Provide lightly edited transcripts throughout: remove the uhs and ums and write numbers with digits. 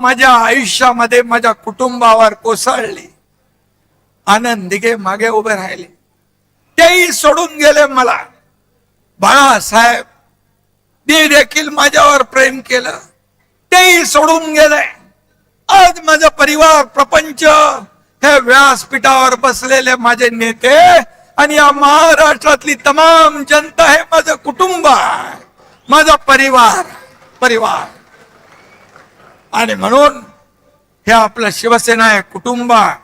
माझ्या आयुष्यामध्ये माझ्या कुटुंबावर कोसळली. आनंद दिघे मागे उभे राहिले, तेही सोडून गेले मला. बाळासाहेब देखील माझ्यावर प्रेम केलं, तेही सोडून गेले. आज माझा परिवार प्रपंच हे व्यासपीठावर बसलेले माझे नेते आणि या महाराष्ट्रातली तमाम जनता हे माझं कुटुंब आहे, माझा परिवार. आणि म्हणून हे आपलं शिवसेना आहे, कुटुंब आहे.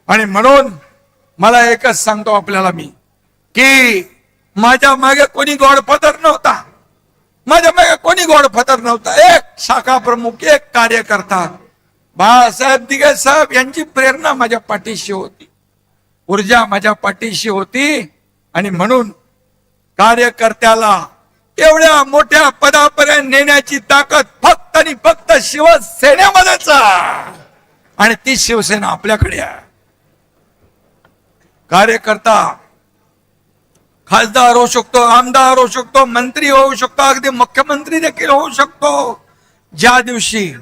आणि म्हणून मला एकच सांगतो आपल्याला मी, की माझ्या मागे कोणी गॉडफादर नव्हता, माझ्या मागे कोणी गॉडफादर नव्हता. एक शाखा प्रमुख, एक कार्यकर्ता बाळासाहेब दिघे साहेब यांची प्रेरणा माझ्या पाठीशी होती, ऊर्जा माझ्या पाठीशी होती. आणि म्हणून कार्यकर्त्याला एवढ्या मोठ्या पदापर्यंत नेण्याची ताकद फक्त आणि फक्त शिवसेनेमध्येच आहे. आणि ती शिवसेना आपल्याकडे आहे. कार्यकर्ता खासदार होऊ शकतो, आमदार होऊ शकतो, मंत्री होऊ शकतो, अगदी मुख्यमंत्री देखील होऊ शकतो. ज्या दिवशी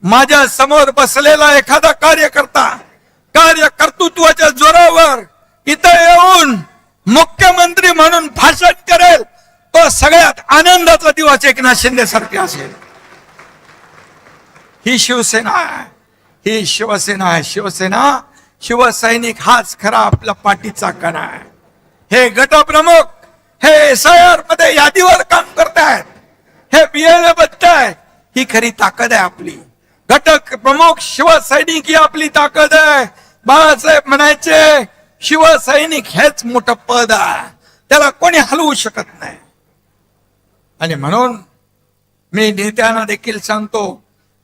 माझ्या समोर बसलेला एखादा कार्यकर्ता कार्यकर्तृत्वाच्या जोरावर इथं येऊन मुख्यमंत्री म्हणून भाषण करेल, तो सगळ्यात आनंदाचा दिवस एकनाथ शिंदे सारखे असेल. ही शिवसेना आहे, ही शिवसेना आहे. शिवसेना, शिवसैनिक हाच खरा आपला पाठीचा कणा आहे. हे गटप्रमुख हे SIR मध्ये यादीवर काम करतायत, हे BLA बघतायत, ही खरी ताकद आहे आपली. घटक प्रमुख शिवसैनिक ही आपली ताकद आहे. बाळासाहेब म्हणायचे, शिवसैनिक हेच मोठं पद आहे, त्याला कोणी हलवू शकत नाही. आणि म्हणून मी नेत्यांना देखील सांगतो,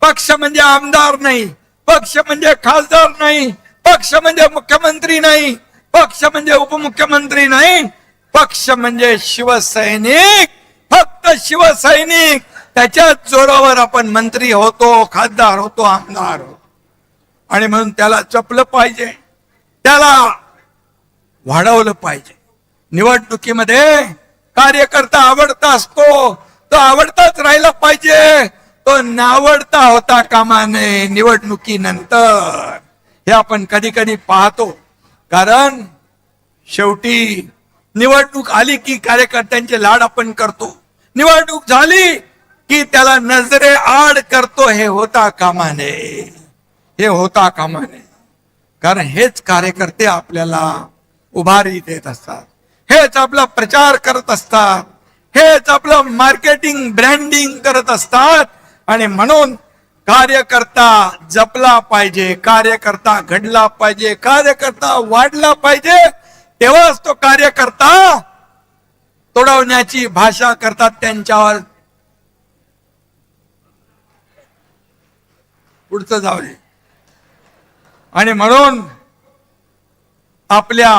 पक्ष म्हणजे आमदार नाही, पक्ष म्हणजे खासदार नाही, पक्ष म्हणजे मुख्यमंत्री नाही, पक्ष म्हणजे उपमुख्यमंत्री नाही, पक्ष म्हणजे शिवसैनिक, फक्त शिवसैनिक. त्याच्या जोरावर आपण मंत्री होतो, खासदार होतो, आमदार होतो. आणि म्हणून त्याला जपलं पाहिजे, त्याला वाढवलं पाहिजे. निवडणुकीमध्ये कार्यकर्ता आवडता असतो, तो आवडताच राहिला पाहिजे, तो नावडता होता कामा नये निवडणुकीनंतर. हे आपण कधी कधी पाहतो, कारण शेवटी निवडणूक आली की कार्यकर्त्यांचे लाड आपण करतो, निवडणूक झाली की त्याला नजरे आड करतो. हे होता कामा नये, हे होता कामा नये. कारण हेच कार्यकर्ते आपल्याला उभारी देत असतात, हेच आपला प्रचार करत असतात, हेच आपलं मार्केटिंग ब्रँडिंग करत असतात. आणि म्हणून कार्यकर्ता जपला पाहिजे, कार्यकर्ता घडला पाहिजे, कार्यकर्ता वाढला पाहिजे. तेव्हाच तो कार्यकर्ता तोडवण्याची भाषा करतात त्यांच्यावर. पुढचं जाऊ दे. आणि म्हणून आपल्या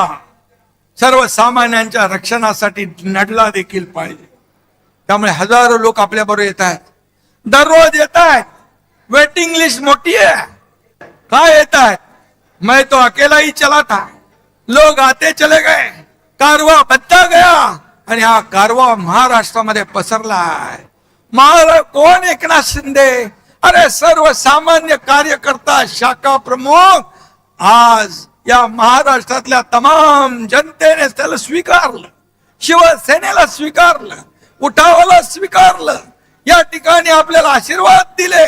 सर्वसामान्यांच्या रक्षणासाठी लढला देखील पाहिजे. त्यामुळे हजारो लोक आपल्या बरोबर येत आहेत, दररोज येत आहेत. वेटिंग लिस्ट मोठी है. काय येत आहेत? मैं तो अकेला ही चला था, लोग आते चले गए, कारवा बदता गया. आणि हा कारवा महाराष्ट्रामध्ये पसरला आहे. कोण एकनाथ शिंदे? अरे सर्वसामान्य कार्यकर्ता, शाखा प्रमुख. आज या महाराष्ट्रातल्या तमाम जनतेने त्याला स्वीकारलं, शिवसेनेला स्वीकारलं, उठावाला स्वीकारलं, या ठिकाणी आपल्याला आशीर्वाद दिले.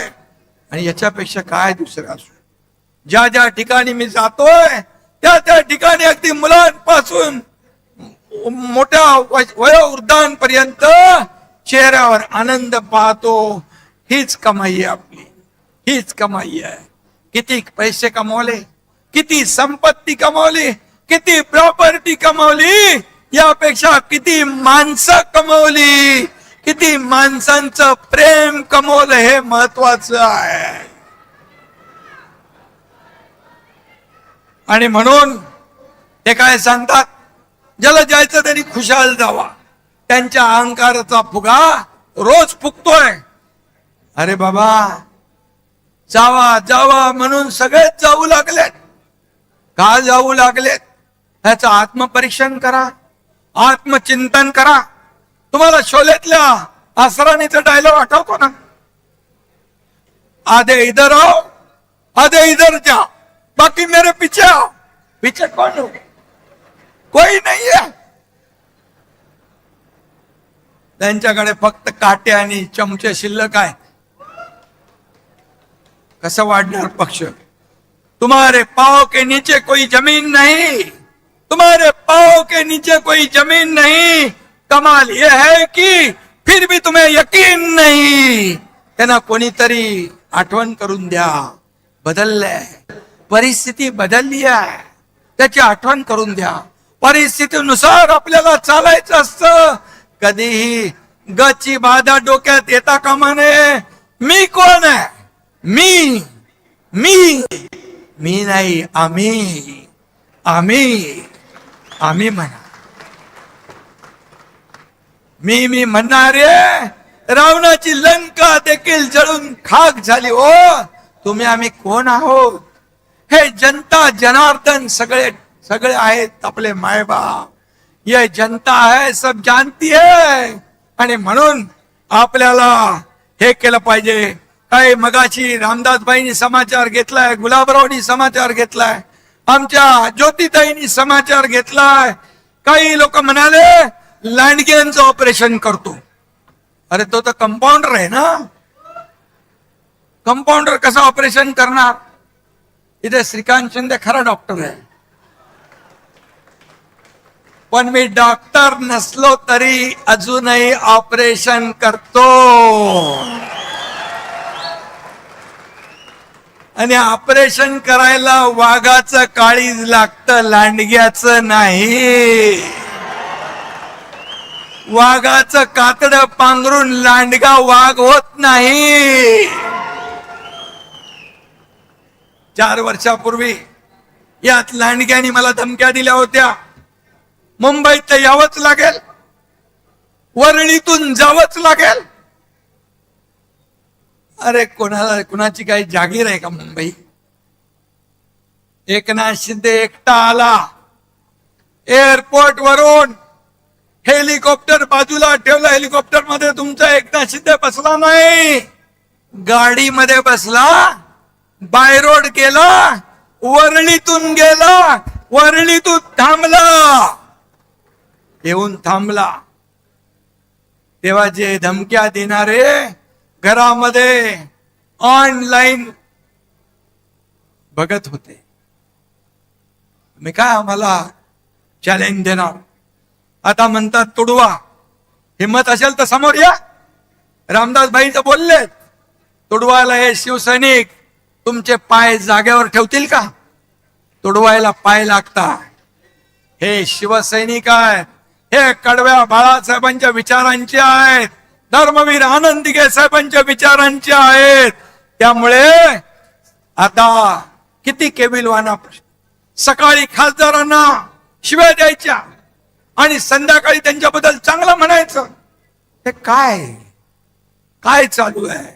आणि याच्यापेक्षा काय दुसरं असू? ज्या ज्या ठिकाणी मी जातोय त्या त्या ठिकाणी अगदी मुलांपासून मोठ्या वयोवृद्धांपर्यंत चेहऱ्यावर आनंद पाहतो. हीच कमाई आहे आपली, हीच कमाई आहे. किती पैसे कमवले, किती संपत्ती कमवली, किती प्रॉपर्टी कमवली, यापेक्षा किती माणसं कमवली, किती माणसांचं प्रेम कमवलं हे महत्वाचं आहे. आणि म्हणून ते काय सांगतात, ज्याला जायचं त्यांनी खुशाल जावा. त्यांच्या अहंकाराचा फुगा रोज फुगतोय. अरे बाबा, जावा जावा म्हणून सगळेच जाऊ लागलेत. का जाऊ लागलेत? ह्याचं आत्मपरीक्षण करा, आत्मचिंतन करा. तुम्हाला शोलेतल्या असराणीचा डायलॉग आठवतो ना? आधे इधर आओ, आधे इधर जाओ, बाकी मेरे पीछे आओ. पीछे कौन हो? कोई नहीं है. त्यांच्याकडे फक्त काटे आणि चमचे शिल्लक आहे. कसं वाढणार पक्ष? तुम्हारे पाँव के नीचे कोई जमीन नहीं, तुम्हारे पाँव के नीचे कोई जमीन नहीं. कमाल यह है कि फिर भी तुम्हें यकीन नहीं. त्यांना कोणीतरी आठवण करून द्या. बदललंय, परिस्थिती बदलली आहे, त्याची आठवण करून द्या. परिस्थितीनुसार आपल्याला चालायचं असतं. कधीही गची बाधा डोक्यात येता कामा नये. मी कोण आहे? मी मी मी नाही, आम्ही आम्ही आम्ही म्हणा. मी म्हणणारे रावणाची लंका देखील जळून खाक झाली. ओ तुम्ही आम्ही कोण आहोत? हे जनता जनार्दन सगळे सगळे आहेत आपले मायबाप. ये जनता है, सब जानती है. आणि म्हणून आपल्याला हे केलं पाहिजे. काही मगाशी रामदासबाईंनी समाचार घेतलाय, गुलाबरावनी समाचार घेतलाय, आमच्या ज्योतिताईंनी समाचार घेतलाय. काही लोक म्हणाले लांडग्यांचं ऑपरेशन करतो. अरे तो तर कंपाऊंडर आहे ना. कंपाऊंडर कसं ऑपरेशन करणार? इथे श्रीकांत शिंदे खरा डॉक्टर आहे, पण मी डॉक्टर नसलो तरी अजूनही ऑपरेशन करतो. आणि ऑपरेशन करायला वाघाचं काळीज लागतं, लांडग्याचं नाही. वाघाचं कातडं पांघरून लांडगा वाघ होत नाही. 4 वर्षापूर्वी यात लांडग्यानी मला धमक्या दिल्या होत्या. मुंबईत यावंच लागेल, वरळीतून जावंच लागेल. अरे कोणाची काही जागीर आहे का मुंबई? एकनाथ शिंदे एकटा आला, एअरपोर्ट वरून हेलिकॉप्टर बाजूला ठेवलं. हेलिकॉप्टर मध्ये तुमचा एकनाथ शिंदे बसला नाही, गाडीमध्ये बसला, बाय रोड गेला, वरळीतून गेला, वरळीतून थांबला, येऊन थांबला. तेव्हा जे धमक्या देणारे घरामध्ये ऑनलाईन बघत होते. मी काय आम्हाला चॅलेंज देणार? आता म्हणतात तुडवा. हिम्मत असेल तर समोर या. रामदासभाईचं बोलले, तुडवायला हे शिवसैनिक तुमचे पाय जागेवर ठेवतील का? तुडवायला पाय लागतात. हे शिवसैनिक आहेत, हे कडव्या बाळासाहेबांच्या विचारांचे आहेत, धर्मवीर आनंद दिघे साहेबांच्या विचारांचे आहेत. त्यामुळे आता किती केविलवाना सकाळी खासदारांना शिव्या द्यायच्या आणि संध्याकाळी त्यांच्याबद्दल चांगलं म्हणायचं. हे काय काय चालू आहे?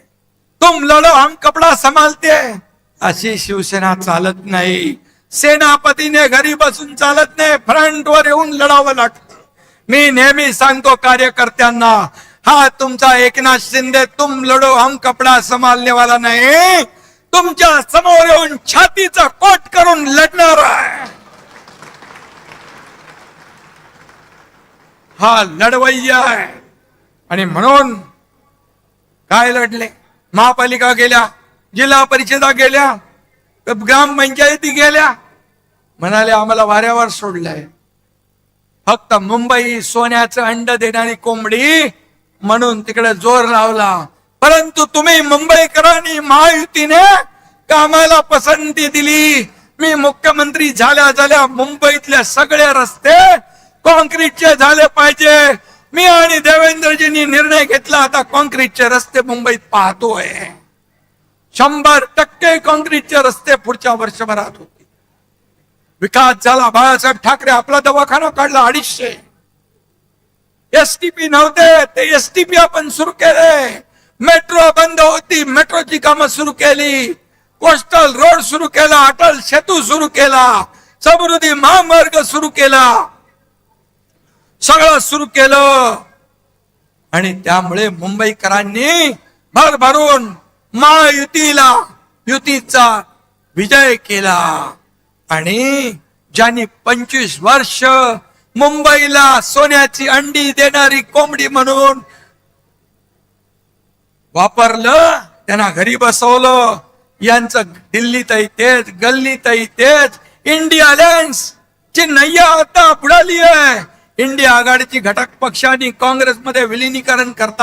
तुम लढो हम कपडा संभालते. अशी शिवसेना चालत नाही. सेनापतीने घरी बसून चालत नाही, फ्रंटवर येऊन लढावं लागतं. मी नेहमी सांगतो कार्यकर्त्यांना, हा तुमचा एकनाथ शिंदे तुम लढो हम कपडा संभालने वाला नाही, तुमच्या समोर येऊन छातीचा कोट करून लढणार आहे. हा लढवय्या आहे. आणि म्हणून काय लढले? महापालिका गेल्या, जिल्हा परिषदा गेल्या, ग्रामपंचायती गेल्या, म्हणाले आम्हाला वाऱ्यावर सोडलंय. फक्त मुंबई सोन्याचं अंड देणारी कोंबडी म्हणून तिकडे जोर लावला. परंतु तुम्ही मुंबईकरांनी महायुतीने कामाला पसंती दिली. मी मुख्यमंत्री झाल्या मुंबईतले सगळे रस्ते कॉन्क्रीटचे झाले पाहिजे. मी आणि देवेंद्रजींनी निर्णय घेतला, आता कॉन्क्रीटचे रस्ते मुंबईत पाहतोय. 100% कॉन्क्रीटचे रस्ते पुढच्या वर्षभरात होते. विकास झाला. बाळासाहेब ठाकरे आपला दवाखाना काढला 250. एसटीपी नव्हते ते एसटीपी आपण सुरू केले. मेट्रो बंद होती, मेट्रोची कामं सुरू केली. कोस्टल रोड सुरू केला, अटल सेतू सुरू केला, समृद्धी महामार्ग सुरू केला, सगळं सुरू केलं. आणि त्यामुळे मुंबईकरांनी भरभरून महायुतीला युतीचा विजय केला आणि ज्यांनी 25 वर्ष मुंबईला सोन्याची अंडी देणारी कोंबडी म्हणून वापरलं, त्यांना घरी बसवलं. यांचं दिल्लीतही तेच, गल्लीतही तेच. इंडिया अलायन्स ची नय्या आता बुडाली आहे. इंडिया आघाडीची घटक पक्षांनी काँग्रेसमध्ये विलिनीकरण करता